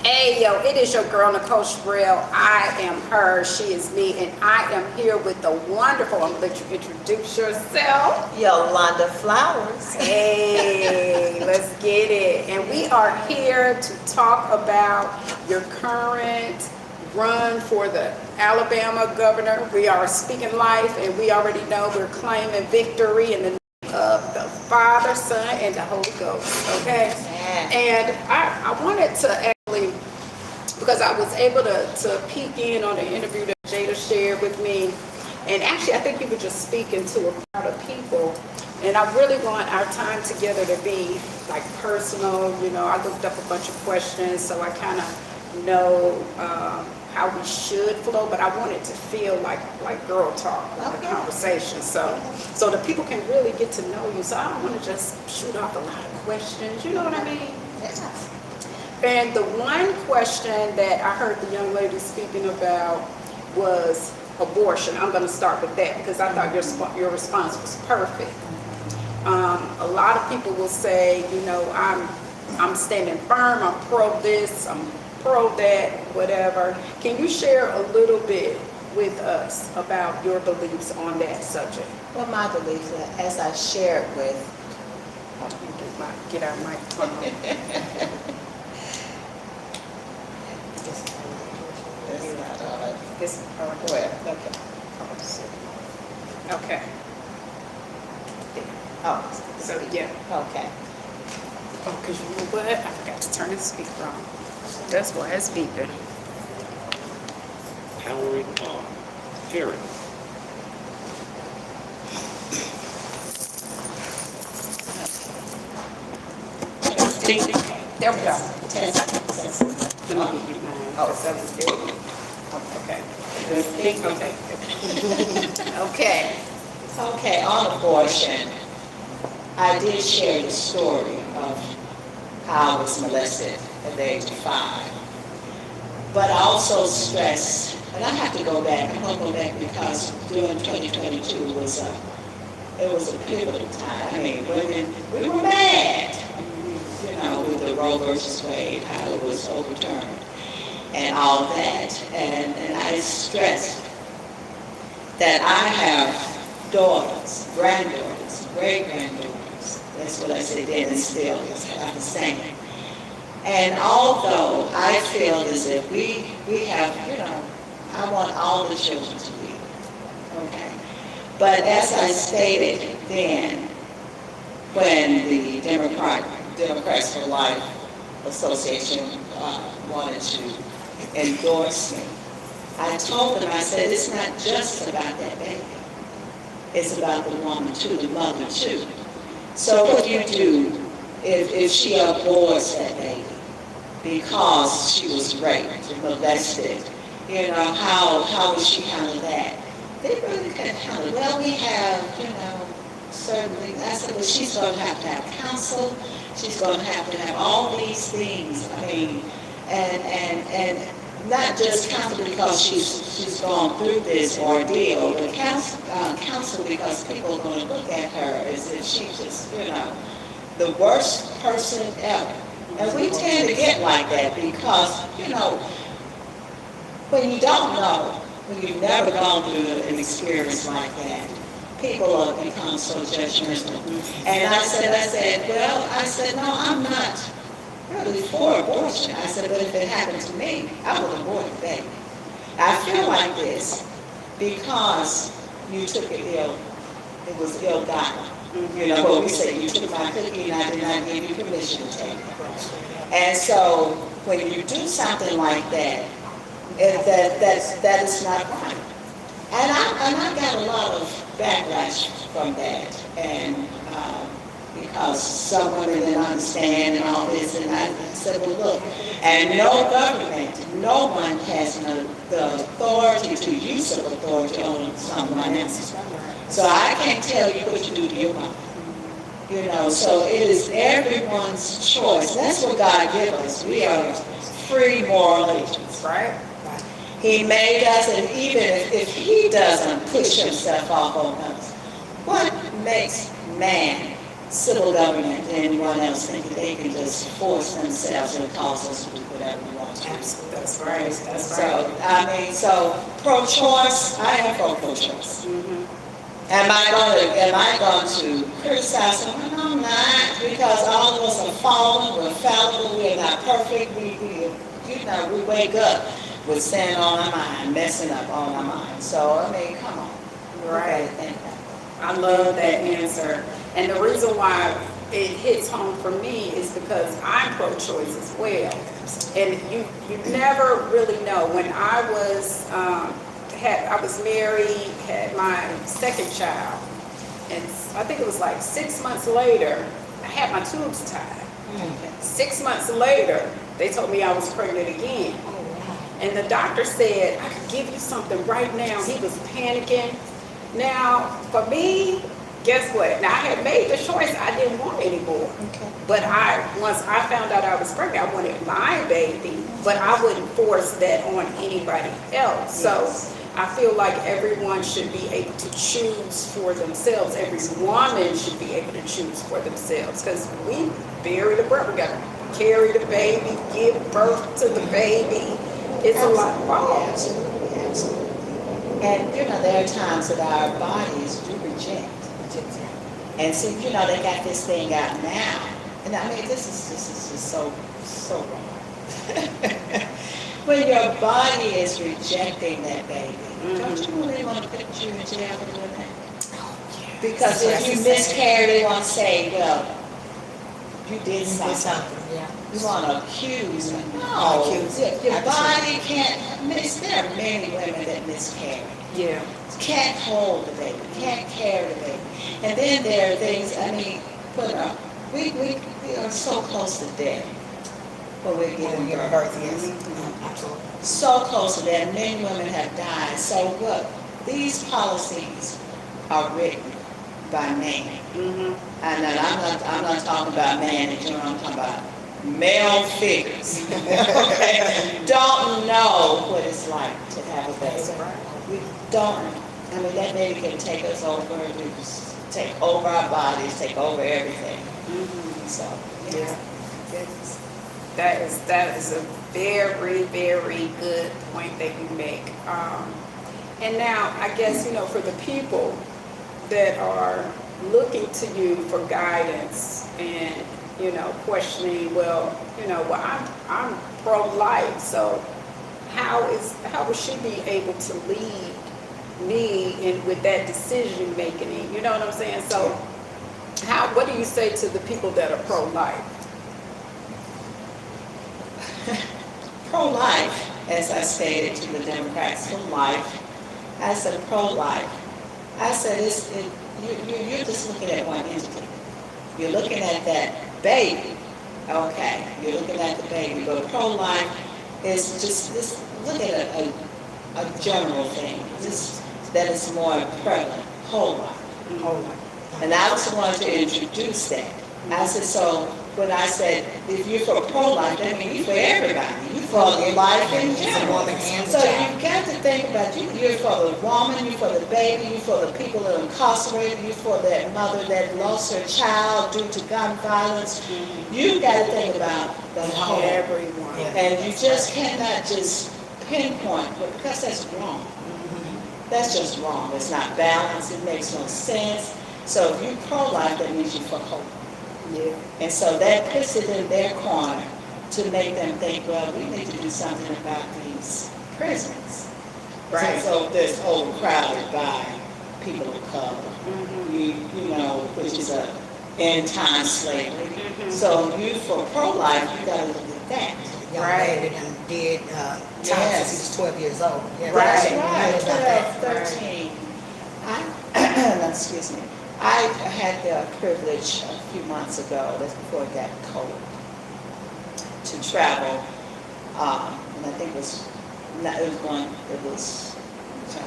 Hey yo, it is your girl Nicole Sherrill. I am her, she is me, and I am here with the wonderful, I'm gonna let you introduce yourself. Yolanda Flowers. Hey, let's get it. And we are here to talk about your current run for the Alabama governor. We are speaking life, and we already know we're claiming victory in the name of the Father, Son, and the Holy Ghost. Okay? And I wanted to actually, because I was able to peek in on the interview that Jada shared with me. And actually, I think you were just speaking to a crowd of people. And I really want our time together to be like personal. You know, I looked up a bunch of questions, so I kind of know how we should flow. But I want it to feel like girl talk, like a conversation. So the people can really get to know you. So I don't want to just shoot off a lot of questions. You know what I mean? Yes. And the one question that I heard the young lady speaking about was abortion. I'm going to start with that because I thought your response was perfect. A lot of people will say, you know, I'm standing firm, I'm pro this, I'm pro that, whatever. Can you share a little bit with us about your beliefs on that subject? Well, my belief, as I shared with, get our microphone. This, go ahead. okay. Oh, So yeah. okay. Oh, because you know what? I forgot to turn the speaker on. That's why it's beeping. Powering on. Hearing. There we go. 10 seconds. Oh, 7. Okay. Okay. Okay, on abortion, I did share the story of how I was molested at the age of 5. But I also stressed, and I have to go back, I'm going to go back because during 2022 was a pivotal time. I mean, women, we were mad, you know, with the Roe versus Wade, how it was overturned and all that. And I stressed that I have daughters, granddaughters, great-granddaughters. That's what I said then and still is I'm saying. And although I feel as if we have, you know, I want all the children to be, okay? But as I stated then, when the Democrats for Life Association wanted to endorse me, I told them, I said, it's not just about that baby. It's about the woman too, the mother too. So what do you do if she aborts that baby because she was raped, molested? You know, how would she handle that? They really couldn't handle it. Well, we have, you know, certainly, I said, well, she's going to have counsel. She's going to have all these things. I mean, and not just counsel because she's gone through this ordeal, but counsel because people are going to look at her as if she's just, you know, the worst person ever. And we tend to get like that because, you know, when you don't know, when you've never gone through an experience like that, people have become so judgmental. And I said, no, I'm not really for abortion. I said, but if it happened to me, I would abort the baby. I feel like this because you took it ill. It was ill-gotten. You know what we say, you took my cookie and I did not give you permission to take it. And so when you do something like that, that is not right. And I got a lot of backlash from that. And because some women didn't understand and all this, and I said, well, look, and no government, no one has the authority to use of authority on someone else. So I can't tell you what to do to your mom. You know, so it is everyone's choice. That's what God gave us. We are free moral agents, right? He made us, and even if he doesn't push himself off on us, what makes man civil government and anyone else think that they can just force themselves and cause us to do whatever we want to do. Absolutely. That's right. That's So, right. I mean, so pro-choice, I am for pro-choice. Mhm. Am I going to criticize them? No, I'm not, because all of us are fallen, we're fallible, we are not perfect, we wake up with sin on our mind, messing up on our mind. So, I mean, come on. Right. Think that. I love that answer. And the reason why it hits home for me is because I'm pro-choice as well. And you never really know. When I was married, had my second child, and I think it was like 6 months later, I had my tubes tied. 6 months later, they told me I was pregnant again. And the doctor said, I could give you something right now. He was panicking. Now, for me, guess what? Now, I had made the choice. I didn't want any more. But once I found out I was pregnant, I wanted my baby, but I wouldn't force that on anybody else. So I feel like everyone should be able to choose for themselves. Every woman should be able to choose for themselves, because we bury the birth. We got to carry the baby, give birth to the baby. It's a lot involved. Absolutely, absolutely. And, there are times that our bodies do reject. And so, they got this thing out now. And I mean, this is just so wrong. When your body is rejecting that baby, don't you really want to put you in jail for doing that? Because if you miscarry, they want to say, well, you did something. You want to accuse them. No, your body can't, there are many women that miscarry. Yeah. Can't hold the baby, can't carry the baby. And then there are things, I mean, we are so close to death when we're giving birth. Yes. Absolutely. So close to death. Many women have died. So what? These policies are written by man. Mm-hmm. And I'm not talking about man and children, I'm talking about male figures. Okay? Don't know what it's like to have a baby. We don't. I mean, that baby can take us over, take over our bodies, take over everything. Mm-hmm. So, Yeah. That is a very, very good point that you make. And now, I guess, for the people that are looking to you for guidance and, questioning, I'm pro-life, so how will she be able to lead me with that decision making? You know what I'm saying? So what do you say to the people that are pro-life? Pro-life, as I stated to the Democrats, for life. I said pro-life. I said you're just looking at one entity. You're looking at that baby. Okay, you're looking at the baby. But pro-life is just look at a general thing. That is more prevalent. Whole life. Whole life. And I was the one to introduce that. I said, so when I said, if you're for pro-life, that means you're for everybody. You're for life in general. So you've got to think about you're for the woman, you're for the baby, you're for the people that are incarcerated, you're for that mother that lost her child due to gun violence. You've got to think about the whole. Everyone. And you just cannot just pinpoint, because that's wrong. That's just wrong. It's not balanced. It makes no sense. So if you're pro-life, that means you're for hope. Yeah. And so that puts it in their corner to make them think, well, we need to do something about these prisons. Right. So there's overcrowded by people of color, which is a end-time slavery. So you, for pro-life, you got to look at that. Young lady done did time since he was 12 years old. Yeah, Right, I know about that. 13. Excuse me. I had the privilege a few months ago, that's before it got cold, to travel, and I think I'm trying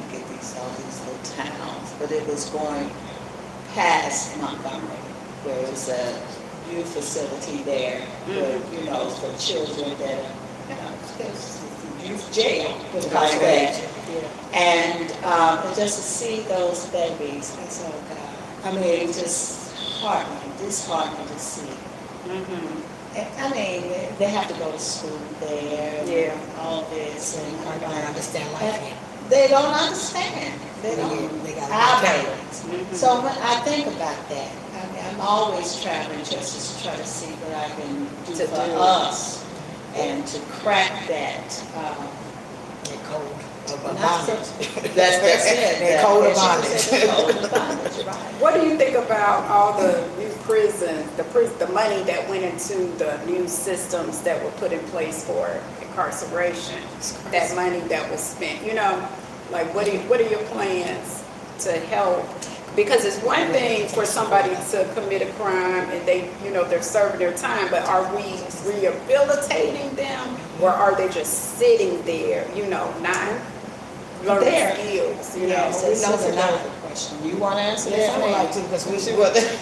to get all these little towns, but it was going past Montgomery, where it was a youth facility there, where, for children that, there's youth jail, put it like that. And just to see those babies, I said, oh God. I mean, just disheartening to see. Mhm. I mean, they have to go to school there, and Yeah. all this, and I don't understand life yet. they don't understand. They don't. They got Our to parents. Mhm. So when I think about that, I mean, I'm always traveling just to try to see what I can do To for do. us and to crack that. That code of Not so- bondage. That's it. That code of That bondage. code of bondage, right. What do you think about all the new prisons, the money that went into the new systems that were put in place for incarceration? That money that was spent, like what are your plans to help? Because it's one thing for somebody to commit a crime and they're serving their time, but are we rehabilitating them or are they just sitting there, not learning There. skills, Yes, we it's know a they're not. good question. You want to answer Yes, this? I would like to, because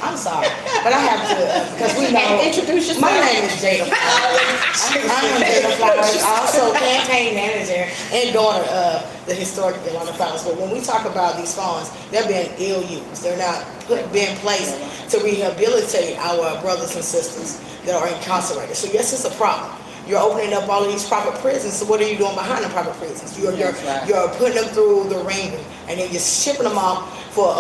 I'm sorry, but I have to, because we know. Introduce yourself. My name is Jada Flowers. I'm Jada Flowers, also campaign manager and daughter of the historic Yolanda Flowers. But when we talk about these funds, they're being ill used. They're not being placed to rehabilitate our brothers and sisters that are incarcerated. So yes, it's a problem. You're opening up all of these private prisons. So what are you doing behind the private prisons? You're putting them through the ringer, and then you're shipping them off for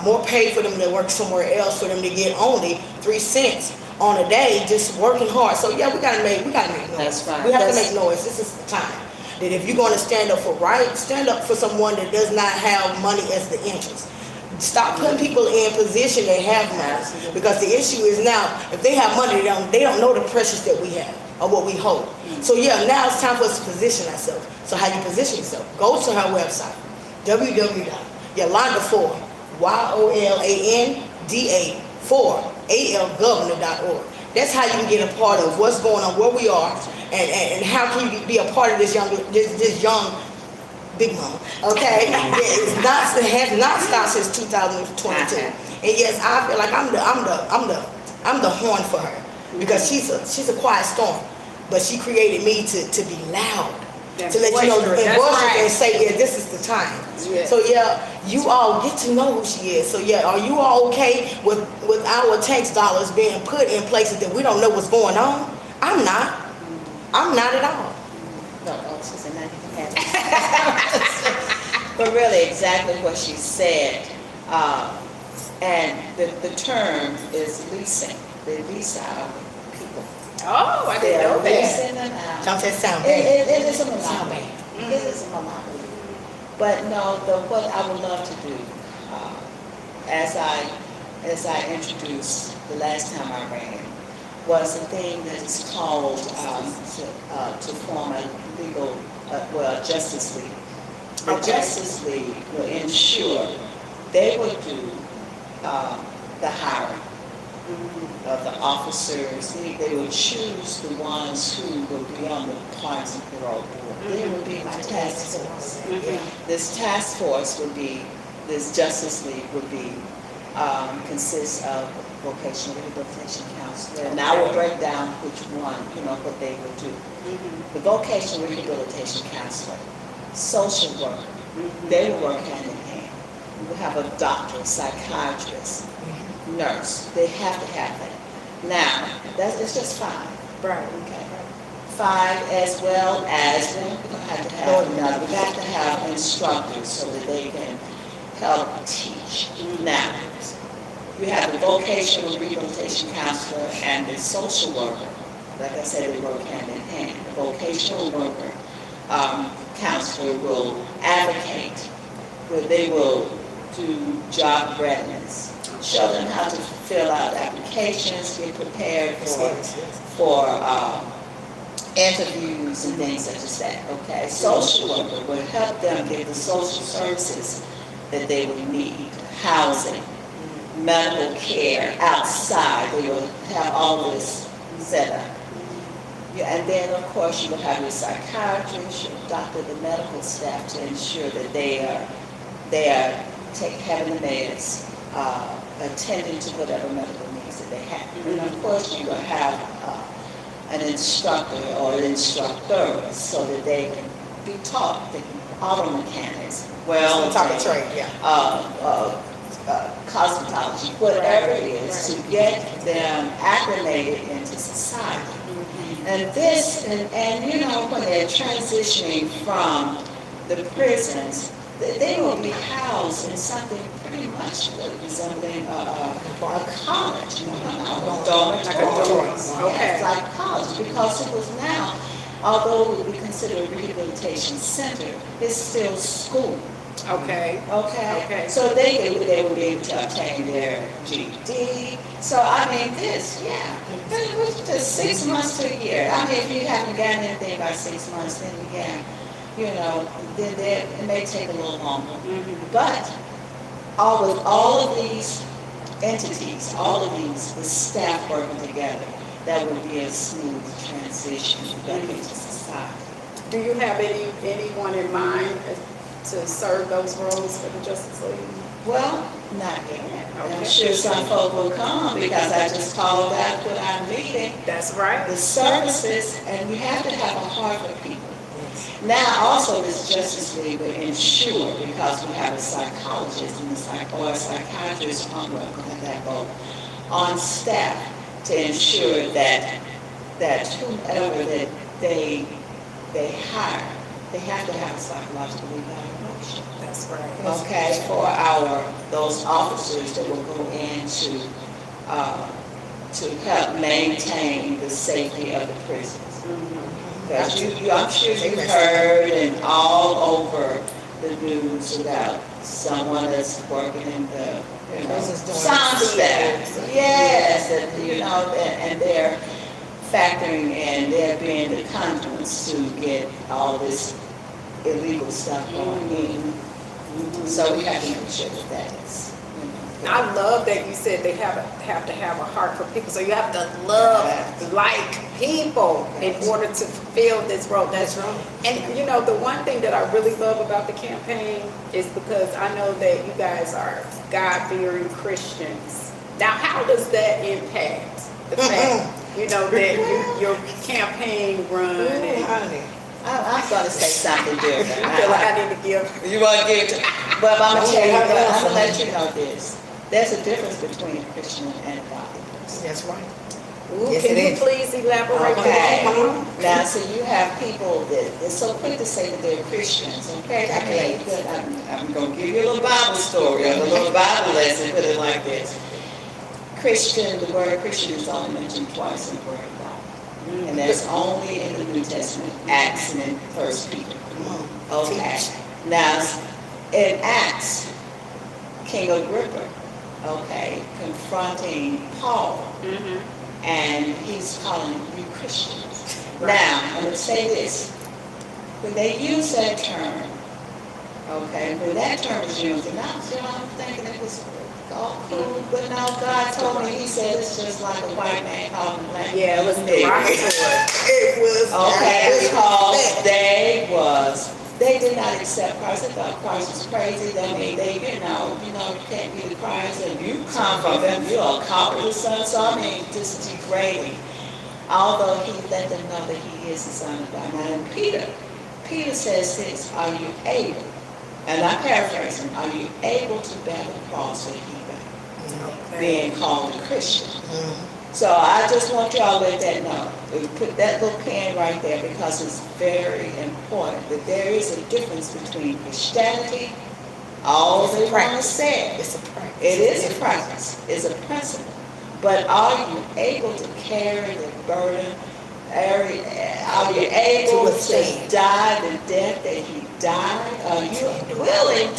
more pay for them to work somewhere else, for them to get only 3 cents on a day, just working hard. So yeah, we gotta make noise. That's right. We have to make noise. This is the time that if you're going to stand up for right, stand up for someone that does not have money as the interest. Stop putting people in position that have money, because the issue is now if they have money, they don't know the pressures that we have or what we hold. So yeah, now it's time for us to position ourselves. So how you position yourself? Go to her website, www.Yolanda4, YOLANDA4ALGovernor.org. That's how you can get a part of what's going on, where we are, and how can you be a part of this young big mama, okay? It has not stopped since 2022. And yes, I feel like I'm the horn for her, because she's a quiet storm, but she created me to be loud, to let you know and say, yeah, this is the time. Yeah. So yeah, you all get to know who she is. So yeah, are you all okay with our tax dollars being put in places that we don't know what's going on? I'm not at all. No, she's a 90. But really, exactly what she said, and the term is leasing. They lease out people. Oh, I didn't know that. Leasing them out. Don't say sound It bad. is a monopoly. It is a monopoly. But no, what I would love to do, as I introduced the last time I ran, was a thing that is called to form a legal, Justice League. The Okay. Justice League will ensure they will do the hiring of the officers. They will choose the ones who will be on the Pardons and Parole Board. They will be my task force. This task force would be, this Justice League would be, consists of vocational rehabilitation counselor, and I will break down which one, what they would do. The vocational rehabilitation counselor, social worker, they will work hand in hand. We will have a doctor, psychiatrist, nurse. They have to have that. Now, it's just 5. Right. Okay. 5, as well as we have to have another. We have to have instructors so that they can help teach. Now, we have the vocational rehabilitation counselor and the social worker. Like I said, they work hand in hand. The vocational worker counselor will advocate, where they will do job readiness, show them how to fill out applications, get prepared for interviews and things such as that. Okay, social worker will help them get the social services that they would need, housing, medical care outside. They will have all this set up. Yeah, and then, of course, you will have your psychiatrist, your doctor, the medical staff to ensure that they are having the meds, attending to whatever medical needs that they have. And of course, you will have an instructor or instructors so that they can be taught. They can auto mechanics, Some type of trade, yeah. cosmetology, whatever it is, to get them acclimated into society. And this, and you know, when they're transitioning from the prisons, they will be housed in something pretty much resembling a college, you know, dormitories. Okay. It's like college, because it was now, although it would be considered a rehabilitation center, it's still school. Okay. Okay. So they would be able to obtain their GED. So I mean, but it was just 6 months to a year. I mean, if you haven't gotten anything by 6 months, then again, you know, then it may take a little longer. But all of these entities, all of these, the staff working together, that would be a smooth transition back into society. Do you have anyone in mind to serve those roles for the Justice League? Well, not yet. Okay. I'm sure some folk will come because I just called out for our meeting. That's right. The services, and we have to have a heart for people. Now, also, this Justice League will ensure, because we have a psychologist and or a psychiatrist on on staff to ensure that whomever that they hire, they have to have a psychological evaluation. That's right. Okay, for those officers that will go in to help maintain the safety of the prisons. Because I'm sure you've heard and all over the news about someone that's working in the sound staff. Yes, and they're factoring in, they're being the conduits to get all this illegal stuff going in. So we have to make sure that is. I love that you said they have to have a heart for people. So you have to like people in order to fulfill this role. That's right. And you know, the one thing that I really love about the campaign is because I know that you guys are God-fearing Christians. Now, how does that impact the fact, you know, that your campaign run? I'm going to say something different. I feel like I need to give. You want to give to, but I'm going to tell you, I'm going to let you know this. There's a difference between a Christian and a godly person. That's right. Ooh, Yes, can it you is. please elaborate? Okay. Now, so you have people that they're so quick to say that they're Christians. Okay. I'm going to give you a little Bible story, a little Bible lesson, put it like this. Christian, the word Christian is only mentioned twice in the word of God. And that's only in the New Testament, Acts and in 1 Peter. Okay. Now, in Acts, King Agrippa, confronting Paul, and he's calling you Christians. Now, I'm going to say this. When they use that term, when that term is used, and I'm thinking it was all cool, but now God told me, he said it's just like a white man calling a black man. Yeah, it was derogatory. It was. Okay, because they did not accept Christ. They thought Christ was crazy. I mean, you can't be the Christ, and you come from them. You're a copper son. So I mean, just degrading. Although he let them know that he is the Son of God. Now, and Peter says this: are you able? And I'm paraphrasing. Are you able to bear the cross that he bear? Being called a Christian. So I just want y'all to let that know. Put that little pen right there because it's very important that there is a difference between Christianity, all they want to say. It's a practice. It is a practice. It's a principle. But are you able to carry the burden? Are you able to die the death that he died? Are you willing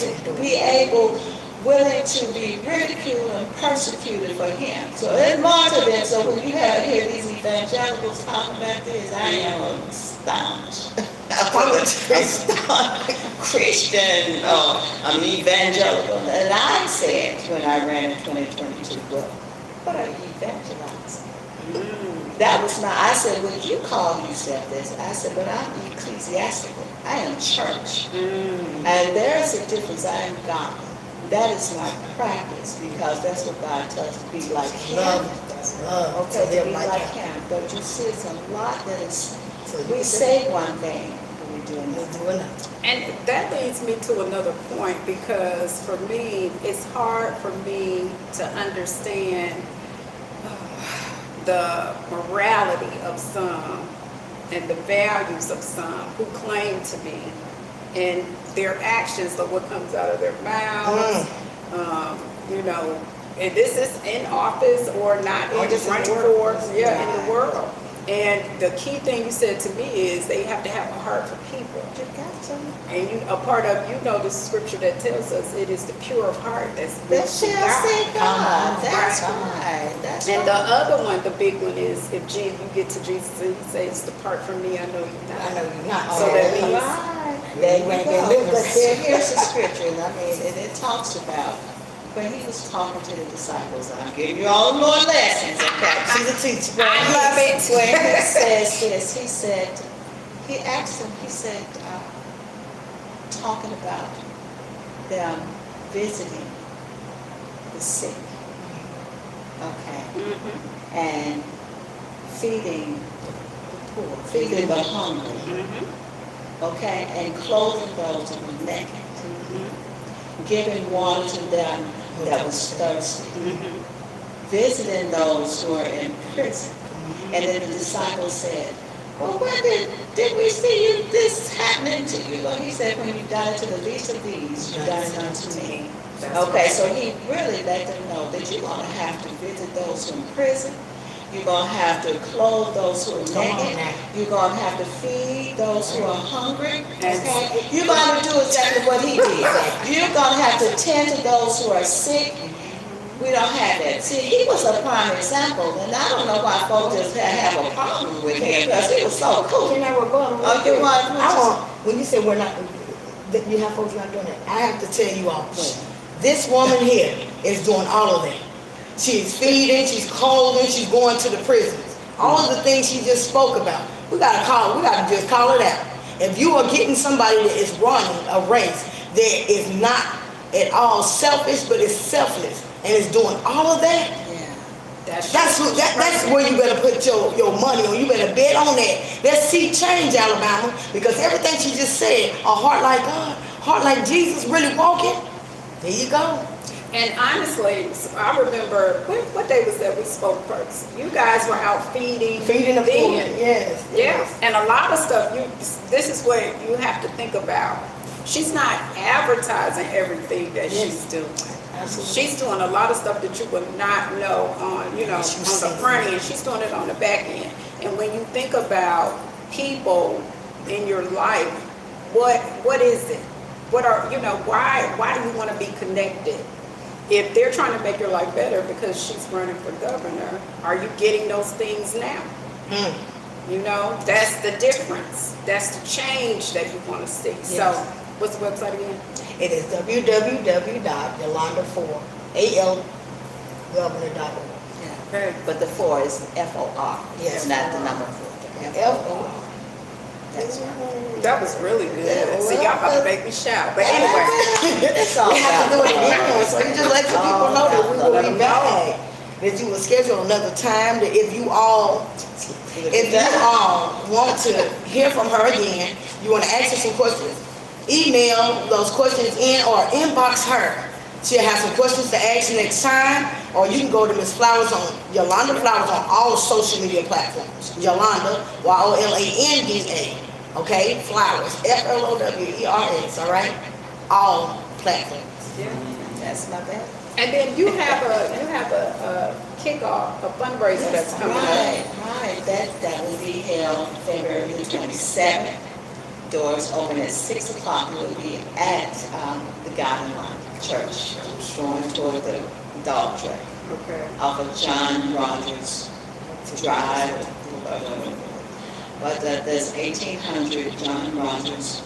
to be ridiculed and persecuted for him? So it's more to them. So when you hear these evangelicals talking about this, I am astonished. Christian, I'm evangelical. And I said when I ran in 2022, well, what are you evangelizing? That was I said, well, you call yourself this. I said, but I'm ecclesiastical. I am church. And there's a difference. I am godly. That is my practice because that's what God tells us to be like him. Love. Okay, to be like him. But you see, it's a lot that is, we say one thing, but we They do enough. They do enough. And that leads me to another point, because for me, it's hard for me to understand the morality of some and the values of some who claim to be, and their actions of what comes out of their mouths, you know, and this is in office or not, Or in just in running the world. for, in the world. And the key thing you said to me is they have to have a heart for people. You got to. And you, a part of, you know, the scripture that tells us it is the pure of heart that's That built to shall see God. God. That's Right. right. That's And the right. other one, the big one, is if you get to Jesus and he says, "Depart from me, I know you I not." know you're not. So that means- Right. There you Right. go. But here's the scripture, and I mean, and it talks about when he was talking to the disciples. I'm giving you all more lessons, okay? She's a teacher. I love it. When he says this, he said, he asked them, he said, talking about them visiting the sick, okay, Mhm, and feeding the poor, feeding the hungry, mhm, okay, and clothing those who were naked, mhm, giving water to them that was thirsty, mhm. visiting those who are in prison. And then the disciples said, well, when did we see you this happening to you? Well, he said, when you done it to the least of these, you done it unto me. That's Okay, right. so he really let them know that you're going to have to visit those who are in prison. You're going to have to clothe those who are Come on naked. now. You're going to have to feed those who are hungry. And- Okay? You're going to do exactly what he did. You're going to have to tend to those who are sick. We don't have that. See, he was a prime example, and I don't know why folks just have a problem with him, because he was so cool. You know, we're going. Oh, you want- I want, when you say we're not, that you have folks not doing that, I have to tell you all, this woman here is doing all of that. She's feeding, she's clothing, she's going to the prisons. All of the things she just spoke about, we gotta just call it out. If you are getting somebody that is running a race that is not at all selfish, but is selfless, and is doing all of that, Yeah. that's where you better put your money on. You better bet on that. Let's see change, Alabama, because everything she just said, a heart like God, heart like Jesus, really walking. There you go. And honestly, I remember, what day was that we spoke first? You guys were out feeding Feeding the poor. then. Yes. Yeah, and a lot of stuff, this is what you have to think about. She's not advertising everything that Yes. she's doing. Absolutely. She's doing a lot of stuff that you would not know on, you know, on She's the saying front end. She's doing it on the back end. And when you think about people in your life, what is it? What are, you know, why do you want to be connected? If they're trying to make your life better because she's running for governor, are you getting those things now? Mm. You know, that's the difference. That's the change that you want to see. So, Yes. what's the website again? It is www.yolandaford.governor.org. Yeah. Okay. But the 4 is FOR. Yes. It's not the number 4. F-O-R. That's right. That was really good. Yeah, See, y'all about to make me shout. But anyway, It's all We have to do it about again, so you just let the people know that we will be back. That you will schedule another time, that if you all want to hear from her again, you want to ask her some questions, email those questions in or inbox her. She'll have some questions to ask you next time, or you can go to Ms. Flowers on Yolanda Flowers on all social media platforms. Yolanda, Yolanda, okay? Flowers, Flowers, all right? All platforms. That's my bad. and then you have a kickoff, a fundraiser that's coming up. Right. That will be held February the 27th. Doors open at 6 o'clock. We'll be at the Garden Line Church, going toward the dog track Okay. off of John Rogers Drive. But there's 1800 John Rogers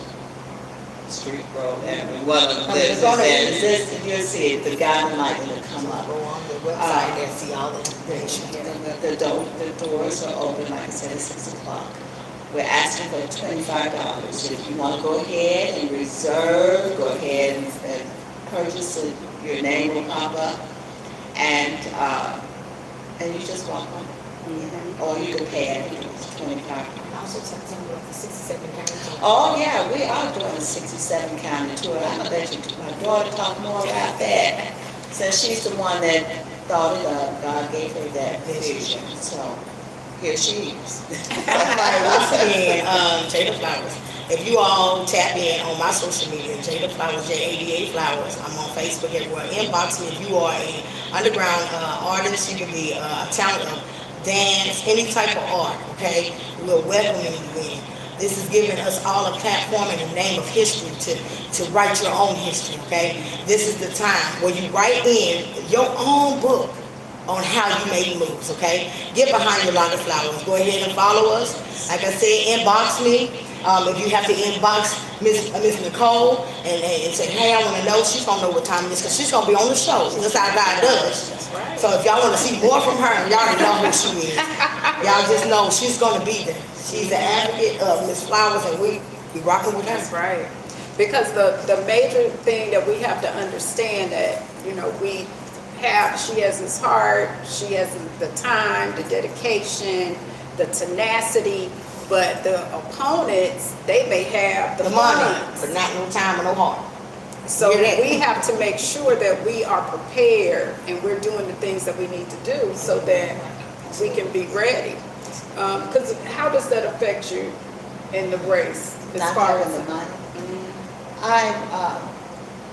Street Road Avenue. One of them. You'll see it, the Garden Line will come up. Go on the website and see all the information. The doors are open, like I said, at 6 o'clock. We're asking for $25. If you want to go ahead and reserve, go ahead and purchase it. Your name will pop up, and you just walk on. Or you can pay it. It's $25. Huh? Also, tell me about the 67 counties. Oh, yeah, we are doing a 67 county tour. I'm gonna let my daughter talk more about that. Since she's the one that thought it up, God gave her that vision. So here she is. All right, once again, Jada Flowers. If you all tap in on my social media, Jada Flowers, J88 Flowers. I'm on Facebook everywhere. Inbox me if you are an underground artist. You can be a talent of dance, any type of art. Okay, we're welcoming you in. This is giving us all a platform in the name of history to write your own history. Okay, this is the time where you write in your own book on how you make moves, okay? Get behind Yolanda Flowers. Go ahead and follow us. Like I said, inbox me. If you have to inbox Ms Nichole and say, hey, I want to know, she's going to know what time it is because she's going to be on the show. That's how God does. Right. So if y'all want to see more from her, y'all already know who she is. Y'all just know she's going to be there. She's the advocate of Ms. Flowers, and we rocking with her. That's right. Because the major thing that we have to understand that, you know, she has this heart, she has the time, the dedication, the tenacity, but the opponents, they may have the money, funds. but not no time or no heart. So Hear that? we have to make sure that we are prepared and we're doing the things that we need to do so that we can be ready. Because how does that affect you in the race? Not having the money.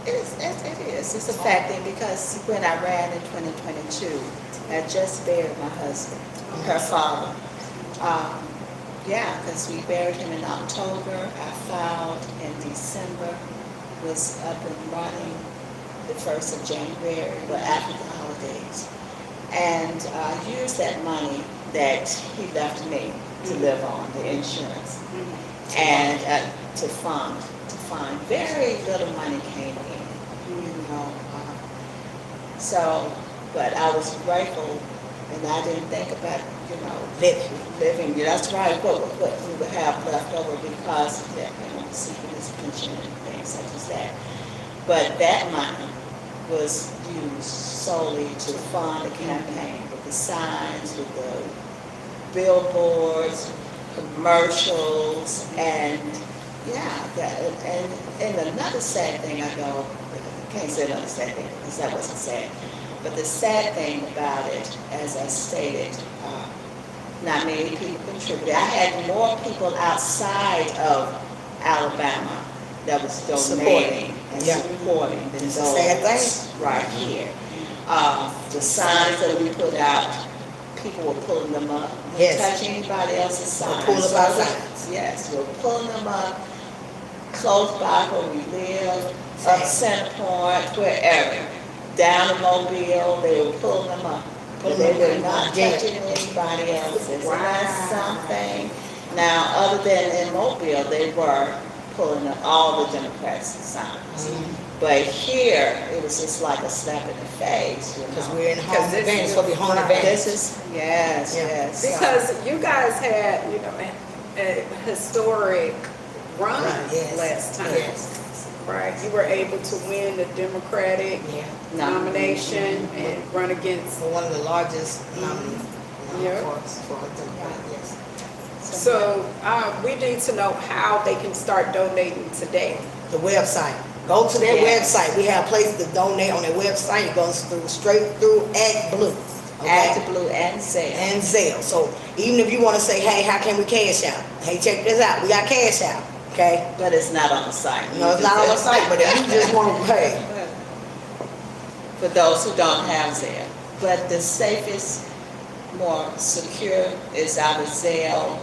It is. It's affecting because when I ran in 2022, I just buried my husband, her father. Yeah, because we buried him in October. I filed in December, was up and running the 1st of January, but after the holidays. And I used that money that he left me to live on, the insurance, and to fund. Very little money came in, you know. So, but I was grateful, and I didn't think about, you know, living. That's right, what we would have left over because of that, you know, sickness, pension, and things such as that. But that money was used solely to fund the campaign, with the signs, with the billboards, commercials, and and another sad thing, I can't say another sad thing because that wasn't sad, but the sad thing about it, as I stated, not many people contributed. I had more people outside of Alabama that was donating and supporting than It's a those sad thing. right here. The signs that we put out, people were pulling them up. Yes. Touch anybody else's signs. Pull up our signs. Yes, we're pulling them up close by where we live, up Center Point, wherever. Down in Mobile, they were pulling them up. But they were not touching anybody else's. Wow. And that's something. Now, other than in Mobile, they were pulling up all the Democrats' signs. But here, it was just like a slap in the face, you Because know. we're in home Because this advantage, is- so be home advantage. This is, yes. Because you guys had, you know, a historic run Yes. last time. Yes. Right, you were able to win the Democratic Yeah. nomination and run against, For one of the largest nominees. Yeah. For a Democrat, yes. so we need to know how they can start donating today. The website. Go to their Yes. website. We have places to donate on their website. It goes straight through ActBlue. ActBlue and Zelle. And Zelle. So even if you want to say, hey, how can we cash out? Hey, check this out. We got cash out. Okay? But it's not on the site. No, it's not on the site, but if you just want to pay. For those who don't have Zelle. But the safest, more secure is out of Zelle,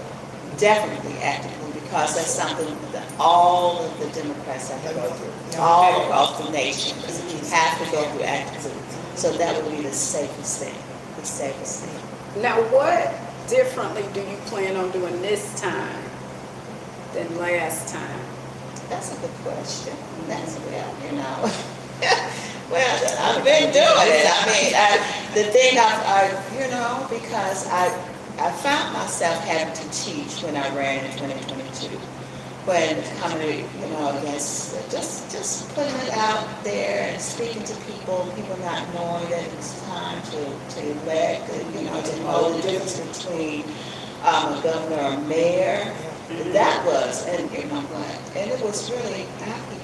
definitely ActBlue, because that's something that all of the Democrats have to go through. All across the nation have to go through ActBlue. So that would be the safest thing. The safest thing. Now, what differently do you plan on doing this time than last time? That's a good question. That's, well, you know. Well, I've been doing it. I mean, the thing you know, because I found myself having to teach when I ran in 2022. When coming, you know, against just putting it out there and speaking to people not knowing that it's time to elect, you know, to know the difference between a governor or mayor. That was, and you know what, and it was really happy.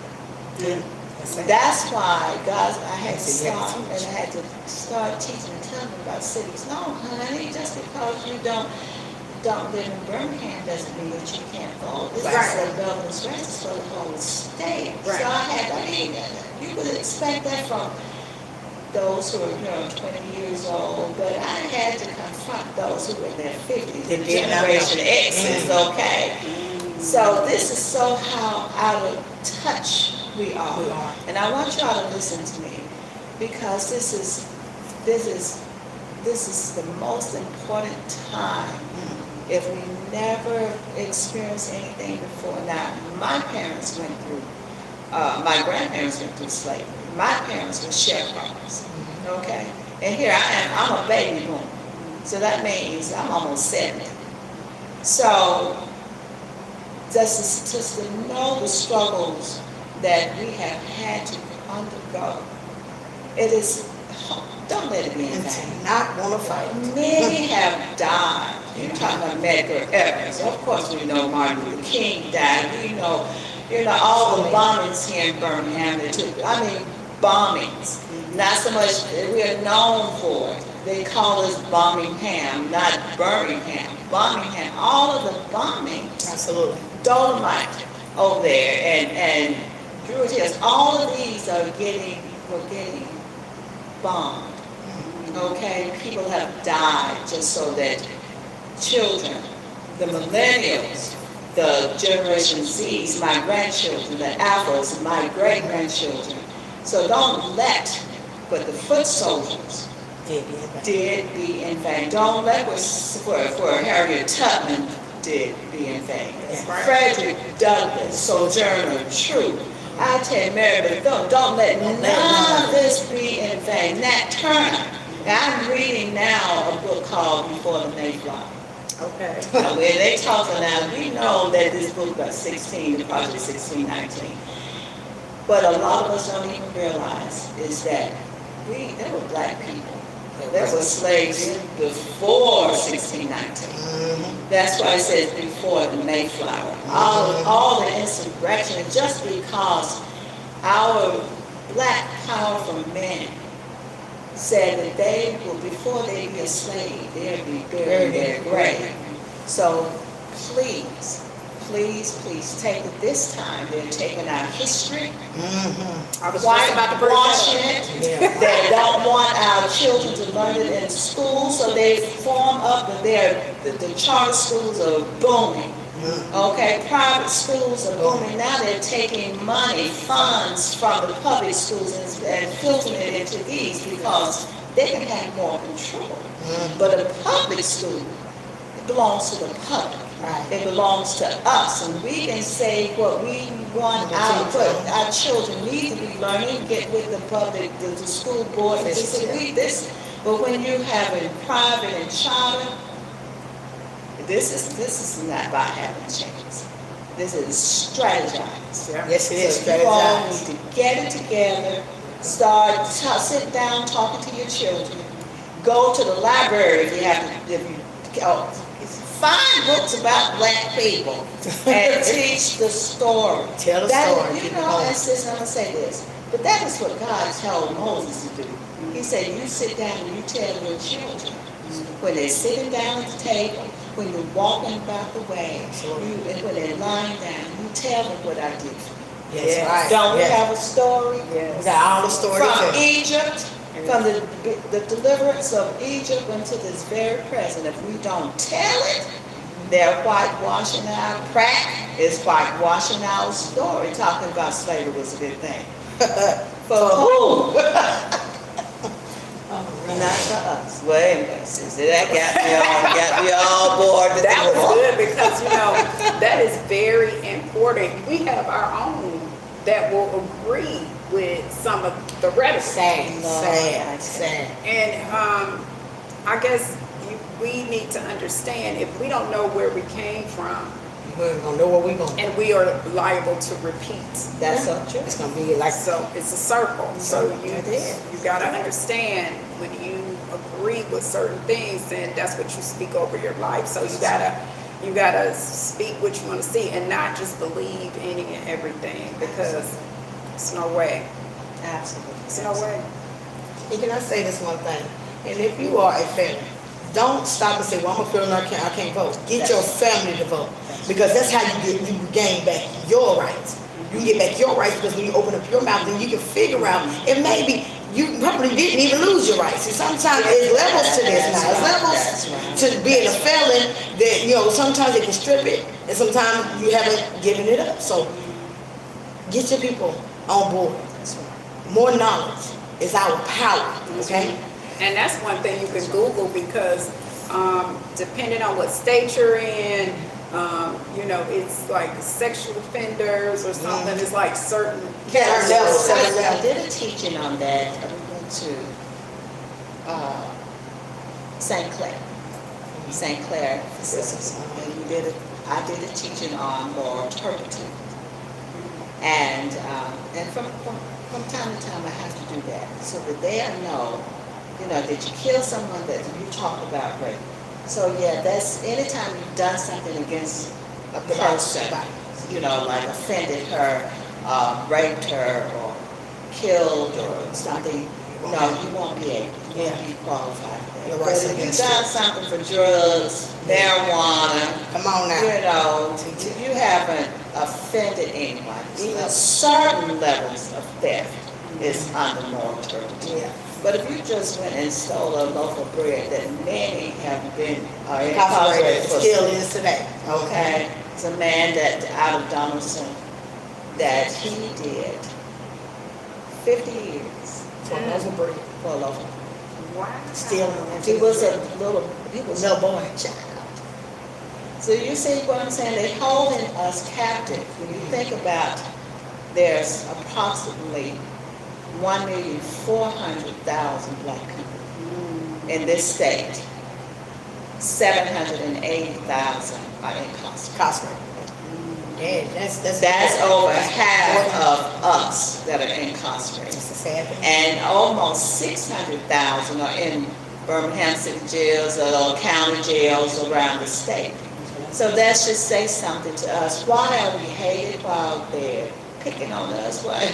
That's why, guys, I had to start, and I had to start teaching and telling them about cities. No, honey, just because you don't live in Birmingham doesn't mean that you can't vote. This is the governor's race for the whole state. So I mean, you would expect that from those who are 20 years old, but I had to confront those who were in their 50s, the Generation X's, okay? So this is so how out of touch we are. And I want y'all to listen to me, because this is the most important time. If we never experienced anything before. Now, my parents went through, my grandparents went through slavery. My parents were sharecroppers, okay? And here I am, I'm a baby boomer. So that means I'm almost 70. So just to know the struggles that we have had to undergo, it is, don't let it be in vain. Not want to fight. Many have died. You're talking about Medgar Evers. Of course, we know Martin Luther King died. We know, all the bombings here in Birmingham. Bombings. Not so much, we are known for it. They call us Birmingham, not Birmingham. Birmingham, all of the bombings. Absolutely. Dolomite over there, and Druid Hills, all of these were getting bombed. Okay, people have died just so that children, the millennials, the Generation Zs, my grandchildren, the Alphas, my great-grandchildren. So don't let, but the foot soldiers did be in vain. Don't let for Harriet Tubman did be in vain. Frederick Douglass, Sojourner Truth. I tell you, Mary, but don't let none of this be in vain. Nat Turner. Now, I'm reading now a book called Before the Mayflower. Okay. Where they talk now, we know that this book got 16, probably 16, 19. But a lot of us don't even realize is that there were black people. There were slaves before 1619. That's why it says before the Mayflower. All the insurrection, just because our black powerful men said that they will, before they be a slave, they'll be buried in their grave. So please take it this time. They're taking our history, I was just about to bring washing that it. They don't want our children to learn it in school, so they form up the charter schools are booming. Okay, private schools are booming. Now they're taking money, funds from the public schools and filtering it into these because they can have more control. But a public school, it belongs to the public. Right. It belongs to us, and we can say what we want our children need to be learning. Get with the public, the school board, and this. But when you have a private and charter, this is not about having a chance. This is strategized. Yes, it is So you all strategized. need to get it together. Sit down, talking to your children. Go to the library if you have to. Find books about black people and teach the story. Tell the story. You know, I'm gonna say this, but that is what God told Moses to do. He said, you sit down and you tell your children when they're sitting down at the table, when you're walking about the way, and when they're lying down, you tell them what I did for you. Yes, right. Don't we have a story? We got all the stories From Egypt, from the deliverance of Egypt until this very present. If we don't tell it, they're whitewashing our crack, is whitewashing our story. Talking about slavery was a good thing. For who? Not for us. Well, anyway, that got me all bored. That was good because, that is very important. We have our own that will agree with some of the rhetoric. Sad. And I guess we need to understand if we don't know where we came from, We're gonna know where we're going. and we are liable to repeat. That's so true. It's gonna be like So it's a circle. So you It is. got to understand when you agree with certain things, then that's what you speak over your life. So you gotta speak what you want to see and not just believe any and everything, because it's no way. Absolutely. It's no way. And can I say this one thing? And if you are a felon, don't stop and say, well, I'm a felon, I can't vote. Get your family to vote. Because that's how you gain back your rights. You get back your rights because when you open up your mouth, then you can figure out, and maybe you probably didn't even lose your rights. See, sometimes there's levels to this now. There's levels to being a felon that, you know, sometimes they can strip it, and sometimes you haven't given it up. So get your people on board. More knowledge is our power, okay? And that's one thing you can Google, because depending on what state you're in, you know, it's like sexual offenders or something. It's like certain levels. I did a teaching on that. We went to St. Clair facility. And I did a teaching on moral turpitude. And from time to time I have to do that so that they know, you know, that you kill someone, that you talk about rape. So yeah, that's anytime you've done something against a person, you know, like offended her, raped her, or killed or something, no, you won't be qualified for that. But if you've done something for drugs, marijuana, Come on now. you know, if you haven't offended anyone, even certain levels of theft is under moral turpitude. Yeah. But if you just went and stole a loaf of bread that many have been Incarcerated, for, still is today. okay, it's a man that out of Donaldson that he did 50 years For a loaf of bread. for a loaf of bread. Wow. Stealing. He was a little boy. child. So you see what I'm saying? They're holding us captive. When you think about, there's approximately 1,400,000 black people in this state. 780,000 are incarcerated. Yeah, That's over half of us that are incarcerated. It's a sad thing. And almost 600,000 are in Birmingham City jails or county jails around the state. So that should say something to us. Why are we hated while they're picking on us? Why?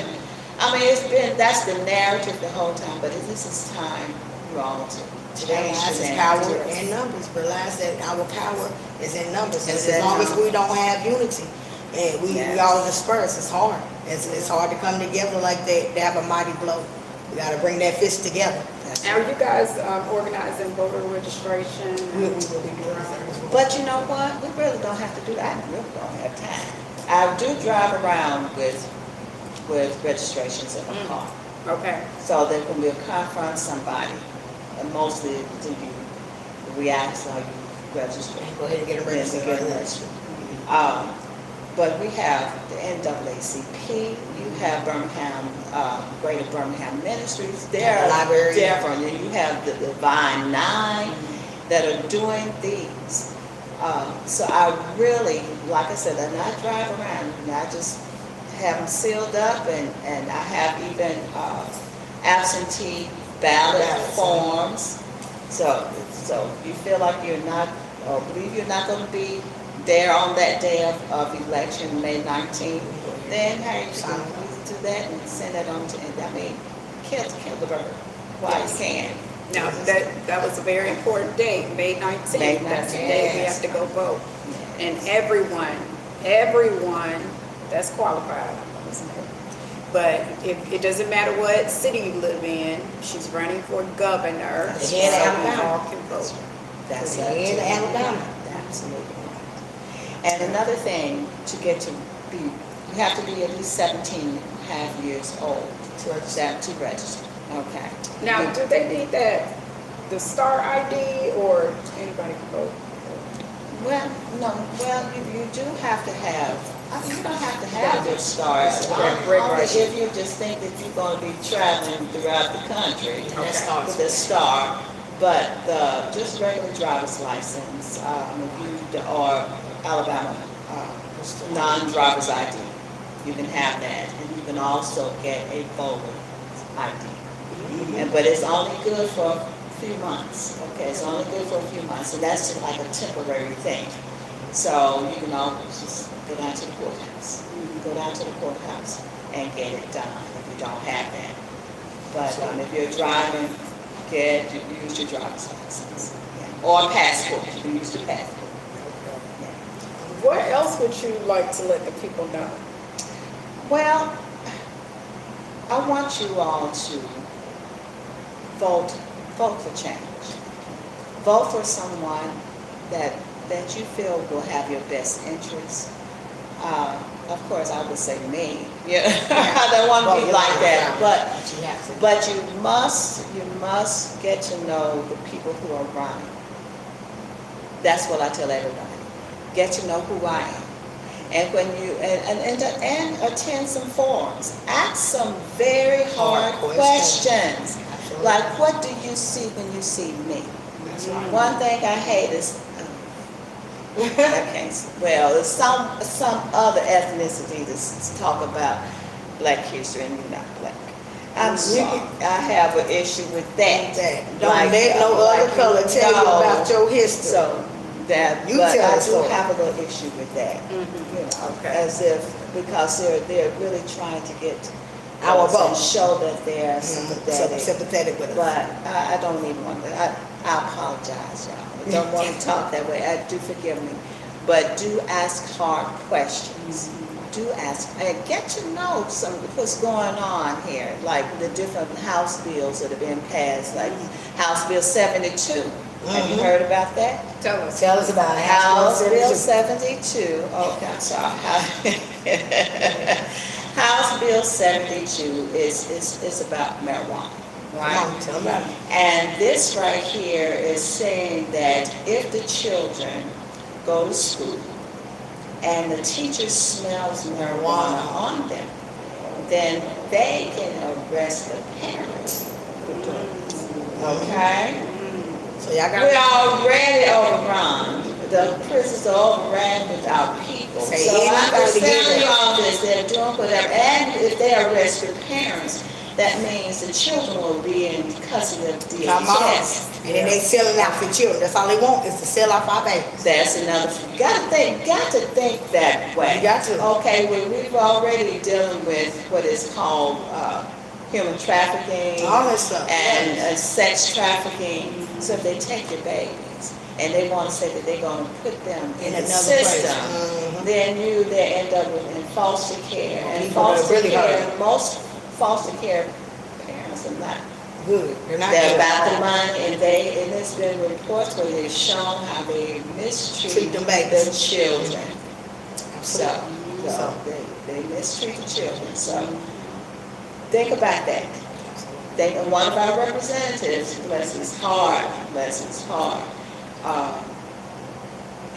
I mean, that's the narrative the whole time, but this is time, you all, to change Realize the it's power narrative. in numbers. Realize that our power is in numbers. And It's as in long as numbers. we don't have unity and we all disperse, it's hard. It's hard to come together like that to have a mighty blow. We got to bring that fist together. Now, you guys organizing voter registration? We will be doing that. But you know what? We really don't have to do that. I really don't have time. I do drive around with registrations in my car. Okay. So that when we confront somebody, and mostly do you react like you register. Go ahead and get it Then we registered. get registered. But we have the NAACP, you have Birmingham, Greater Birmingham Ministries, they're Library. different. And you have the Divine Nine that are doing these. So I really, like I said, and I drive around and I just have them sealed up, and I have even absentee ballot forms. So you feel like you're not, or believe you're not going to be there on that day of election, May 19th, then hey, you can do that and send that on to, I mean, kill the bird while you can. Now, that was a very important date, May 19th. May That's the 19th. day we have to go vote. And everyone that's qualified. But it doesn't matter what city you live in, she's running for governor. That's So in we Alabama. all can vote. That's In Alabama. Absolutely. And another thing, to get to be, you have to be at least 17 and a half years old to register. Okay. Now, do they need the star ID, or anybody can vote? Well, no, you do have to have, I mean, you don't have to have your stars. Only if you just think that you're going to be traveling throughout the country with a star. But just regular driver's license, or Alabama non-driver's ID, you can have that. And you can also get a voter ID. But it's only good for few months, okay? It's only good for a few months, and that's like a temporary thing. So you can always just go down to the courthouse. Go down to the courthouse and get it done if you don't have that. But if you're driving, use your driver's license. Yeah. Or a passport, you can use the passport. Yeah. What else would you like to let the people know? Well, I want you all to vote for change. Vote for someone that you feel will have your best interests. Of course, I would say me. Yeah, I don't want to be like that, but you must get to know the people who are running. That's what I tell everybody. Get to know who I am. And when you and attend some forums, ask some very hard questions. Absolutely. Like, what do you see when you see me? That's right. One thing I hate is well, some other ethnicity to talk about Black history and you're not Black. I'm sorry, I have an issue with that. Don't let no other color tell you about your history. So that, You but tell I the do story. have a little issue with that. You know, Okay. as if because they're really trying to get Our votes and vote. show that they're sympathetic. Sympathetic with us. But I don't even want that. I apologize, y'all. I don't want to talk that way. Do forgive me. But do ask hard questions. Do ask and get to know what's going on here, like the different House bills that have been passed, like House Bill 72. Have you heard about that? Tell us. Tell us about it. House Bill 72. Okay, I'm sorry. House Bill 72 is about marijuana, Come right? on, tell about it. And this right here is saying that if the children go to school and the teacher smells marijuana on them, then they can arrest the parents for doing it. Okay? So y'all got We're already overrun. The prisons are overrun with our people. Say So I'm anything just to get telling you there. all this, they're doing whatever. And if they arrest the parents, that means the children will be in custody of Come on. DHS. And then they selling out for children. That's all they want is to sell off our babies. That's another, got to think that way. You got to. Okay, well, we've already dealing with what is called human trafficking. All that stuff. And sex trafficking. So if they take your babies and they want to say that they're going to put them in In the another place. system, then they end up in foster care. And People that foster really care, hurt. most foster care parents are not. Good. They're not They're good. about the money, and there's been reports where they've shown how they mistreat Treat them babies. the children. So So- they mistreat the children. So think about that. One of our representatives, bless his heart,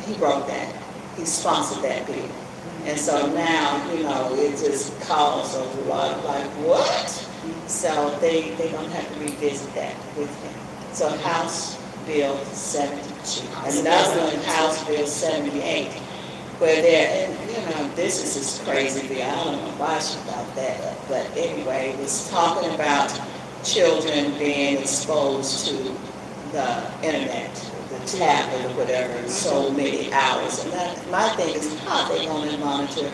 he wrote that. He sponsored that bill. And so now, it just caused a lot, like, what? So they're going to have to revisit that with him. So House Bill 72. Another one, House Bill 78, where this is just crazy bill. I don't know why she brought that up. But anyway, it's talking about children being exposed to the internet, the tablet or whatever, so many hours. And my thing is, how are they going to monitor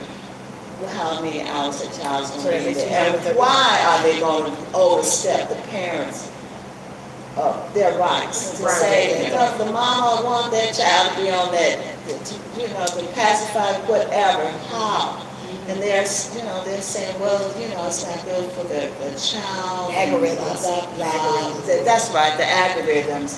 how many hours a child's going to be there? And why are they going to overstep the parents' their rights to say, because the mama want their child to be on that, to pacify whatever, how? And they're saying, well, it's not good for the child. Algorithms. Blah, blah, blah. That's right, the algorithms.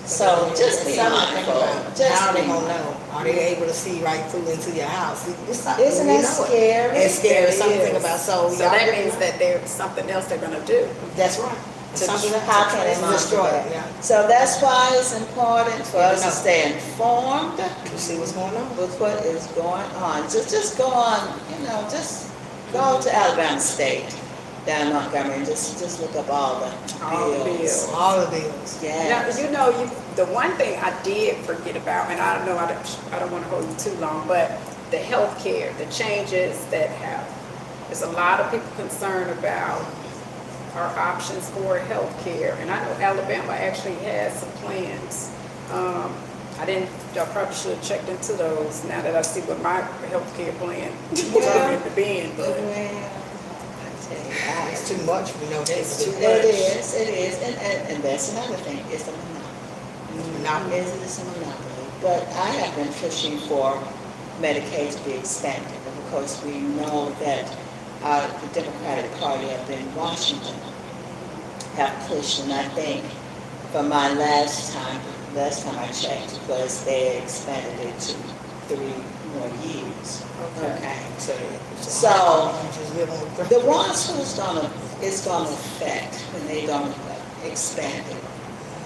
So just be mindful. How are they gonna know? Are they able to see right through into your house? It's something, Isn't you that know it. scary? It's scary. It Something to think is. about. So y'all that get- means that there's something else they're gonna do. That's right. Something else How can to they destroy monitor it? it? Yeah. So that's why it's important for Yeah, us to no. stay informed To see what's going on. with what is going on. Just go on, just go to Alabama State, down Montgomery, and just look up all the All the bills. bills. All the bills. Yes. The one thing I did forget about, and I know I don't want to hold you too long, but the health care, the changes that have, there's a lot of people concerned about our options for health care. And I know Alabama actually has some plans. I probably should have checked into those now that I see what my health care plan turned into being, but Well, I tell you, It's too much, we know that. It's too it is, and that's another thing, it's a monopoly. Monopoly. It's a monopoly. But I have been pushing for Medicaid to be expanded, and of course, we know that the Democratic Party up in Washington have pushed, and I think for my last time I checked, was they expanded it to 3 more years. Okay. So, the ones who's it's gonna affect when they don't expand it,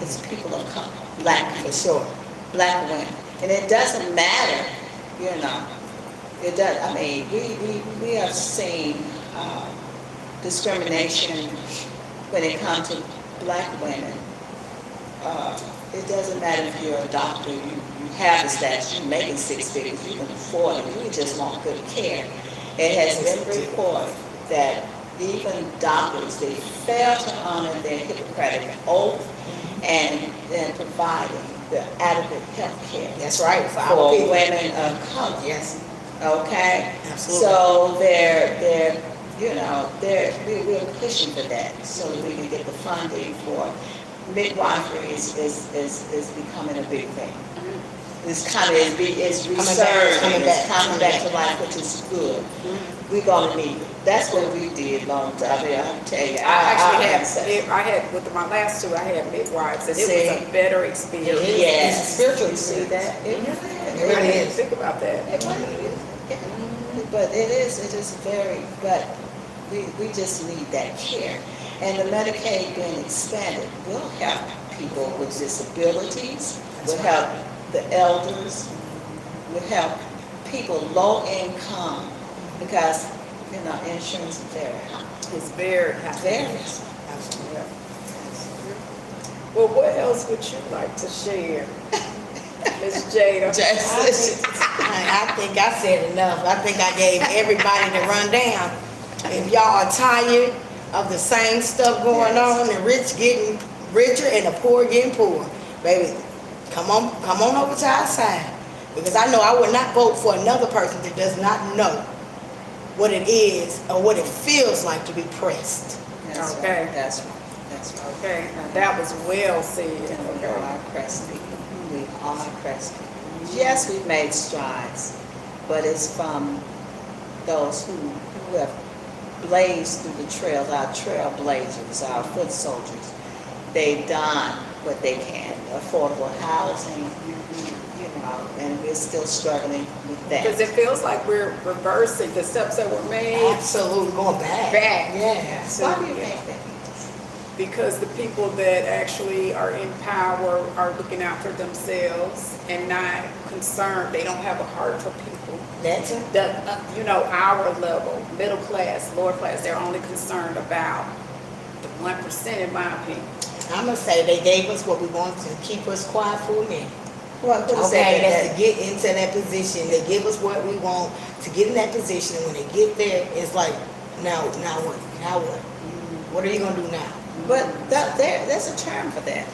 it's people of color, black people. For sure. Black women. And it doesn't matter, you know, it does, I mean, we have seen discrimination when it comes to black women. It doesn't matter if you're a doctor, you have the status, you're making 6 figures, you can afford it, you just want good care. It has been reported that even doctors, they fail to honor their Hippocratic oath and providing the adequate health care That's right, for our for people. women of color. Yes, Okay? absolutely. So we're pushing for that so that we can get the funding for midwifery is becoming a big thing. It's resurging, it's coming back to life, which is good. We're gonna need it. That's what we did long time. I mean, I'll tell you, I had, with my last 2, I had midwives, and it was a better experience. Yes. It's a spiritual You see experience. that? It really It is. really I didn't is. think about that. It really is. Yeah. But it is very, but we just need that care. And the Medicaid being expanded will help people with disabilities, will help the elders, will help people low income, because, you know, insurance is very high. It's very Very. Yeah. Well, what else would you like to share, Ms. Jada? I think I said enough. I think I gave everybody the rundown. If y'all are tired of the same stuff going on, the rich getting richer and the poor getting poorer, baby, come on over to our side. Because I know I would not vote for another person that does not know what it is or what it feels like to be pressed. That's Okay. right. That's right. That's right. Okay, now that was well said. We Okay. are pressed people. We are pressed people. Yes, we've made strides, but it's from those who have blazed through the trails, our trailblazers, our foot soldiers. They've done what they can. Affordable housing, you know, and we're still struggling with Because that. it feels like we're reversing the steps that were made Absolutely, going back. back. Yeah. Why do you think that? Because the people that actually are in power are looking out for themselves and not concerned. They don't have a heart for people. That's it. Our level, middle class, lower class, they're only concerned about the 1%, in my opinion. I'm gonna say they gave us what we want to keep us quiet for a minute. What is Okay, that? that's to get into that position. They give us what we want to get in that position, and when they get there, it's like, now what? Now what? What are you gonna do now? But there's a term for that.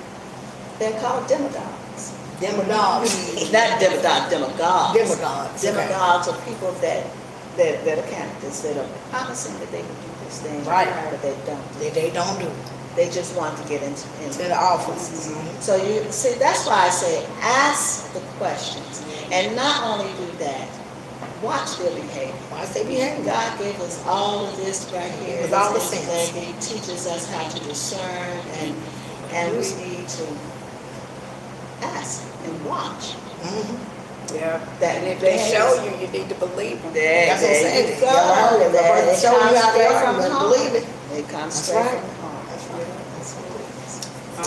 They're called demagogues. Demagogues. Not demagogues, demagogues. Demagogues. Okay. Demagogues are people that are candidates that are promising that they can do this thing, Right. but they don't. They don't do it. They just want to get into To the office. So you see, that's why I say ask the questions, and not only do that, watch their behavior. Why say behavior? God gave us all of this right here. With all the This is sense. that He teaches us how to discern, and we need to ask and watch. Mhm. Yeah. That And if they show you, you need to believe them. There, That's what I'm there saying. you go. Y'all heard it. There, They it show you comes how they straight are, from but home. believe it. It comes That's straight right. from home. That's what it is.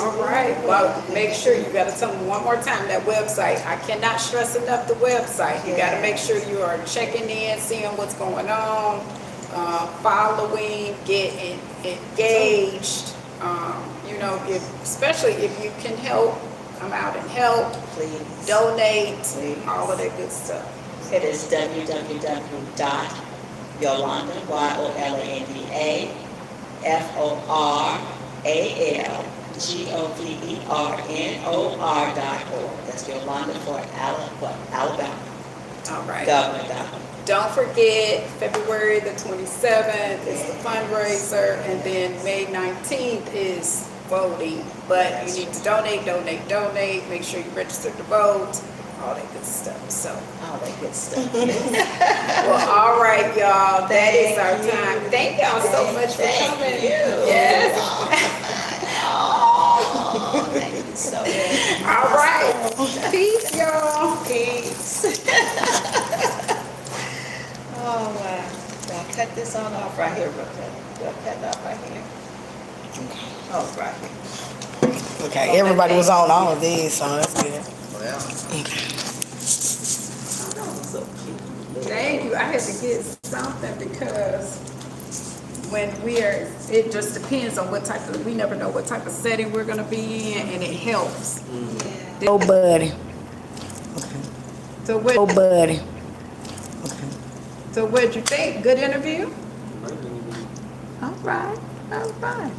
All right, well, make sure, you gotta tell me one more time, that website, I cannot stress enough the website. You gotta make sure you are checking in, seeing what's going on, following, get engaged, especially if you can help, come out and help, Please. donate, Please. all of that good stuff. It is www.Yolanda, FORALGOVERNOR.org. That's Yolanda for Alabama. All right. Governor.org. Don't forget, February the 27th is the fundraiser, and then May 19th is voting. But you need to donate. Make sure you register to vote, all that good stuff. So, All that good stuff. well, all right, y'all. That is our time. Thank y'all so much for Thank coming. you. Yes. Oh, thank you so much. All right. Peace, y'all. Peace. Oh, wow. I'll cut this on off right here, real quick. We'll cut it off right here. Oh, right here. Okay, everybody was on all of these, so that's good. Well. Okay. So cute. Thank you. I had to get something because when it just depends on what type of, we never know what type of setting we're gonna be in, and it helps. Yeah. Oh, buddy. So what? Oh, buddy. So what'd you think? Good interview? All right. Okay.